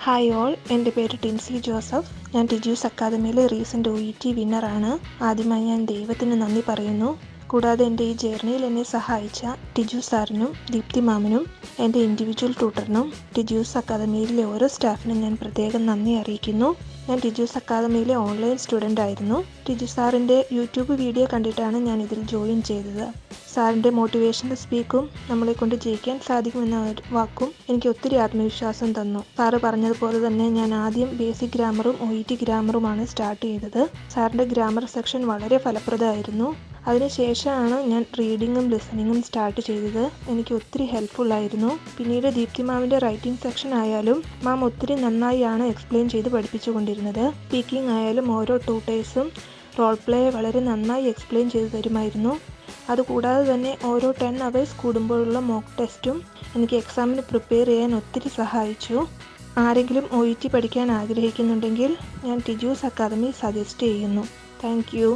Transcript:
Hi all, എൻ്റെ പേര് Tincy Joseph. ഞാൻ ടിജൂസ് അക്കാദമിയിലെ റീസെൻ്റ് OET വിന്നറാണ്. ആദ്യമായി ഞാൻ ദൈവത്തിന് നന്ദി പറയുന്നു. കൂടാതെ എൻ്റെ ഈ ജേർണിയിൽ എന്നെ സഹായിച്ച ടിജു സാറിനും ദീപ്തി മാമിനും എൻ്റെ ഇൻഡിവിജ്വൽ ട്യൂട്ടറിനും ടിജൂസ് അക്കാദമിയിലെ ഓരോ സ്റ്റാഫിനും ഞാൻ പ്രത്യേകം നന്ദി അറിയിക്കുന്നു. ഞാൻ ടിജൂസ് അക്കാദമിയിലെ ഓൺലൈൻ സ്റ്റുഡൻ്റ് ആയിരുന്നു. ടിജു സാറിൻ്റെ യൂട്യൂബ് വീഡിയോ കണ്ടിട്ടാണ് ഞാൻ ഇതിൽ ജോയിൻ ചെയ്തത്. സാറിൻ്റെ മോട്ടിവേഷണൽ സ്പീക്കും നമ്മളെ കൊണ്ട് ജയിക്കാൻ സാധിക്കുമെന്ന ഒരു വാക്കും എനിക്ക് ഒത്തിരി ആത്മവിശ്വാസം തന്നു. സാറ് പറഞ്ഞതുപോലെ തന്നെ ഞാൻ ആദ്യം ബേസിക് ഗ്രാമറും OET ഗ്രാമറുമാണ് സ്റ്റാർട്ട് ചെയ്തത്. സാറിൻ്റെ ഗ്രാമർ സെക്ഷൻ വളരെ ഫലപ്രദമായിരുന്നു. അതിനുശേഷമാണ് ഞാൻ റീഡിങ്ങും ലിസണിങ്ങും സ്റ്റാർട്ട് ചെയ്തത്. എനിക്ക് ഒത്തിരി ഹെൽപ്ഫുൾ ആയിരുന്നു. പിന്നീട് ദീപ്തി മാമിൻ്റെ റൈറ്റിംഗ് സെക്ഷൻ ആയാലും മാം ഒത്തിരി നന്നായാണ് എക്സ്പ്ലെയിൻ ചെയ്ത് പഠിപ്പിച്ചുകൊണ്ടിരുന്നത്. സ്പീക്കിംഗ് ആയാലും ഓരോ ട്യൂട്ടേഴ്സും റോൾ പ്ലേ വളരെ നന്നായി എക്സ്പ്ലെയിൻ ചെയ്ത് തരുമായിരുന്നു. അതുകൂടാതെ തന്നെ ഓരോ 10 hours കൂടുമ്പോഴുള്ള മോക്ക് ടെസ്റ്റും എനിക്ക് എക്സാമിന് പ്രിപ്പയർ ചെയ്യാൻ ഒത്തിരി സഹായിച്ചു. ആരെങ്കിലും OET പഠിക്കാൻ ആഗ്രഹിക്കുന്നുണ്ടെങ്കിൽ ഞാൻ ടിജൂസ് അക്കാദമി സജസ്റ്റ് ചെയ്യുന്നു. Thank you.